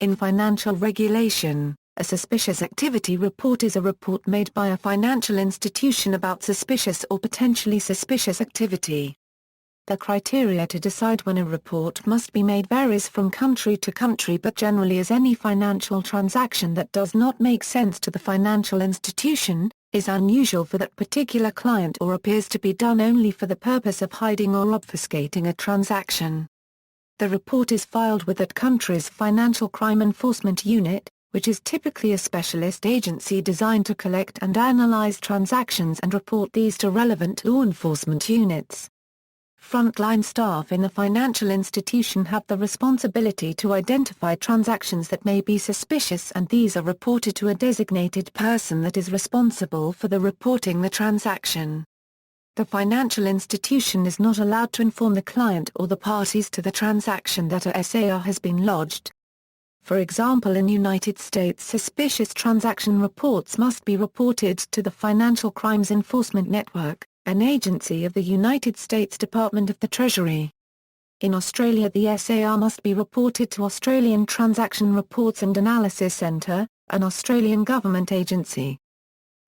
In financial regulation, a suspicious activity report is a report made by a financial institution about suspicious or potentially suspicious activity. The criteria to decide when a report must be made varies from country to country, but generally is any financial transaction that does not make sense to the financial institution, is unusual for that particular client, or appears to be done only for the purpose of hiding or obfuscating a transaction. The report is filed with that country's Financial Crime Enforcement Unit, which is typically a specialist agency designed to collect and analyze transactions and report these to relevant law enforcement units. Frontline staff in a financial institution have the responsibility to identify transactions that may be suspicious, and these are reported to a designated person that is responsible for reporting the transaction. The financial institution is not allowed to inform the client or the parties to the transaction that a SAR has been lodged. For example, in United States, suspicious transaction reports must be reported to the Financial Crimes Enforcement Network, an agency of the United States Department of the Treasury. In Australia, the SAR must be reported to Australian Transaction Reports and Analysis Centre, an Australian government agency.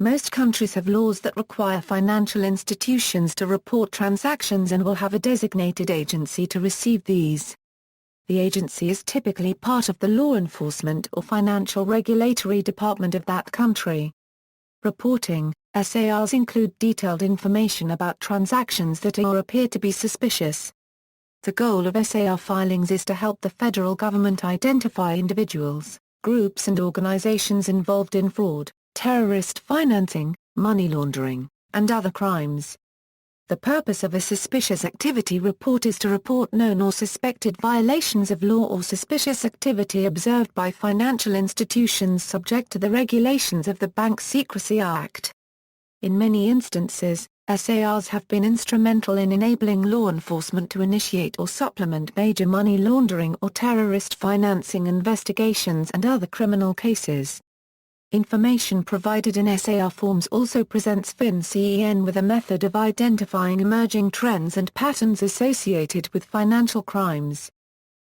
Most countries have laws that require financial institutions to report transactions and will have a designated agency to receive these. The agency is typically part of the law enforcement or financial regulatory department of that country. Reporting: SARs include detailed information about transactions that are or appear to be suspicious. The goal of SAR filings is to help the federal government identify individuals, groups and organizations involved in fraud, terrorist financing, money laundering, and other crimes. The purpose of a suspicious activity report is to report known or suspected violations of law or suspicious activity observed by financial institutions subject to the regulations of the Bank Secrecy Act. In many instances, SARs have been instrumental in enabling law enforcement to initiate or supplement major money laundering or terrorist financing investigations and other criminal cases. Information provided in SAR forms also presents FinCEN with a method of identifying emerging trends and patterns associated with financial crimes.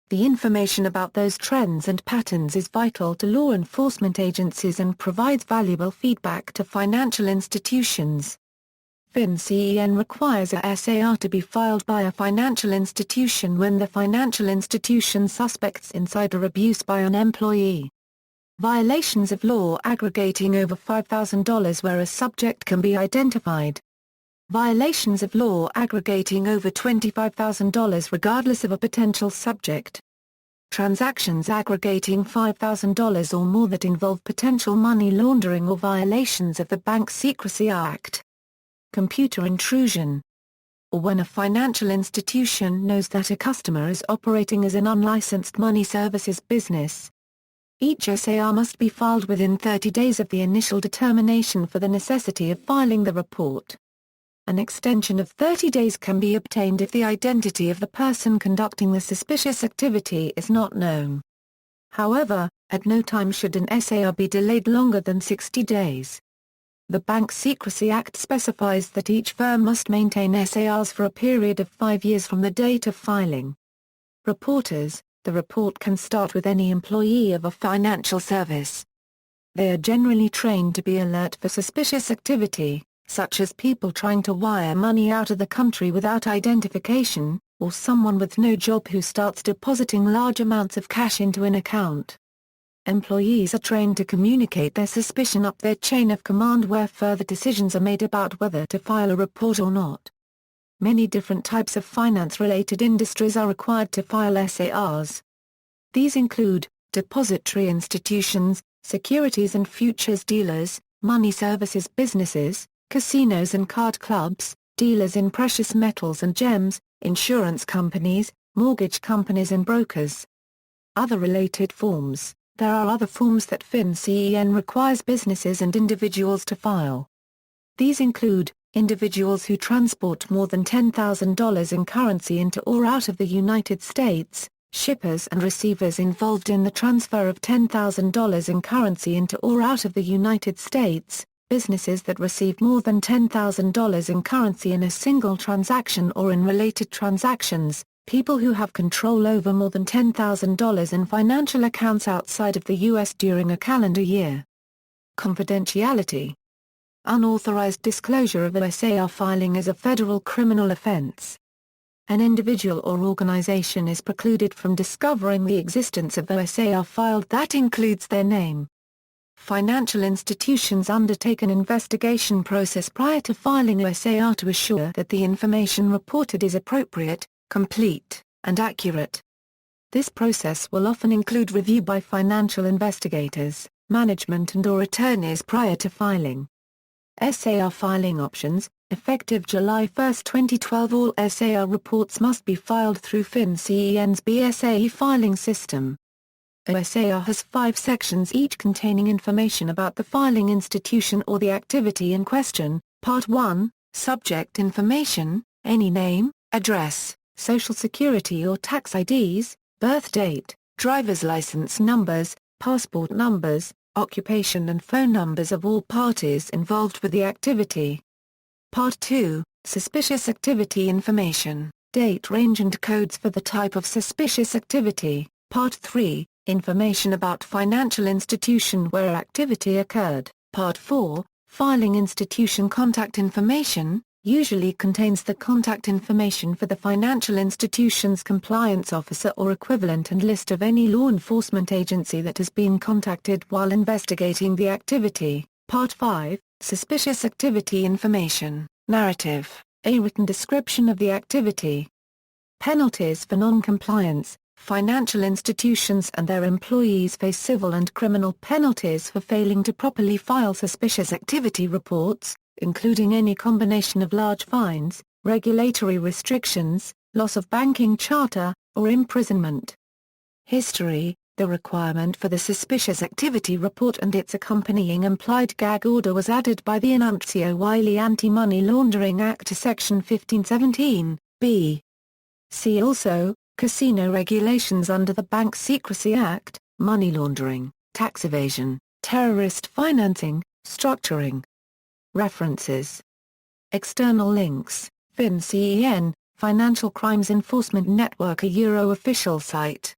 The information about those trends and patterns is vital to law enforcement agencies and provides valuable feedback to financial institutions. FinCEN requires a SAR to be filed by a financial institution when the financial institution suspects insider abuse by an employee. Violations of law aggregating over $5,000 where a subject can be identified. Violations of law aggregating over $25,000 regardless of a potential subject. Transactions aggregating $5,000 or more that involve potential money laundering or violations of the Bank Secrecy Act. Computer intrusion. Or when a financial institution knows that a customer is operating as an unlicensed money services business. Each SAR must be filed within 30 days of the initial determination for the necessity of filing the report. An extension of 30 days can be obtained if the identity of the person conducting the suspicious activity is not known. However, at no time should an SAR be delayed longer than 60 days. The Bank Secrecy Act specifies that each firm must maintain SARs for a period of 5 years from the date of filing. Reporters: the report can start with any employee of a financial service. They are generally trained to be alert for suspicious activity, such as people trying to wire money out of the country without identification, or someone with no job who starts depositing large amounts of cash into an account. Employees are trained to communicate their suspicion up their chain of command where further decisions are made about whether to file a report or not. Many different types of finance-related industries are required to file SARs. These include depository institutions, securities and futures dealers, money services businesses, casinos and card clubs, dealers in precious metals and gems, insurance companies, mortgage companies and brokers. Other related forms: there are other forms that FinCEN requires businesses and individuals to file. These include individuals who transport more than $10,000 in currency into or out of the United States, shippers and receivers involved in the transfer of $10,000 in currency into or out of the United States, businesses that receive more than $10,000 in currency in a single transaction or in related transactions, People who have control over more than $10,000 in financial accounts outside of the U.S. during a calendar year. Confidentiality. Unauthorized disclosure of OSAR filing is a federal criminal offense. An individual or organization is precluded from discovering the existence of OSAR filed that includes their name. Financial institutions undertake an investigation process prior to filing OSAR to assure that the information reported is appropriate, complete, and accurate. This process will often include review by financial investigators, management and/or attorneys prior to filing. SAR filing options. Effective July 1, 2012, all SAR reports must be filed through FinCEN's BSA filing system. OSAR has 5 sections, each containing information about the filing institution or the activity in question. Part 1, Subject Information, any name, address, social security or tax IDs, birth date, driver's license numbers, passport numbers, occupation and phone numbers of all parties involved with the activity. Part 2, Suspicious Activity Information, date range and codes for the type of suspicious activity. Part 3, Information about financial institution where activity occurred. Part 4, Filing institution contact information, usually contains the contact information for the financial institution's compliance officer or equivalent and list of any law enforcement agency that has been contacted while investigating the activity. Part 5, Suspicious Activity Information, narrative, a written description of the activity. Penalties for non-compliance. Financial institutions and their employees face civil and criminal penalties for failing to properly file suspicious activity reports, including any combination of large fines, regulatory restrictions, loss of banking charter, or imprisonment. History. The requirement for the Suspicious Activity Report and its accompanying implied gag order was added by the Enuntio Wiley Anti-Money Laundering Act to Section 1517, b. See also, Casino regulations under the Bank Secrecy Act, money laundering, tax evasion, terrorist financing, structuring. References. External links, FinCEN, Financial Crimes Enforcement Network, a Euro official site.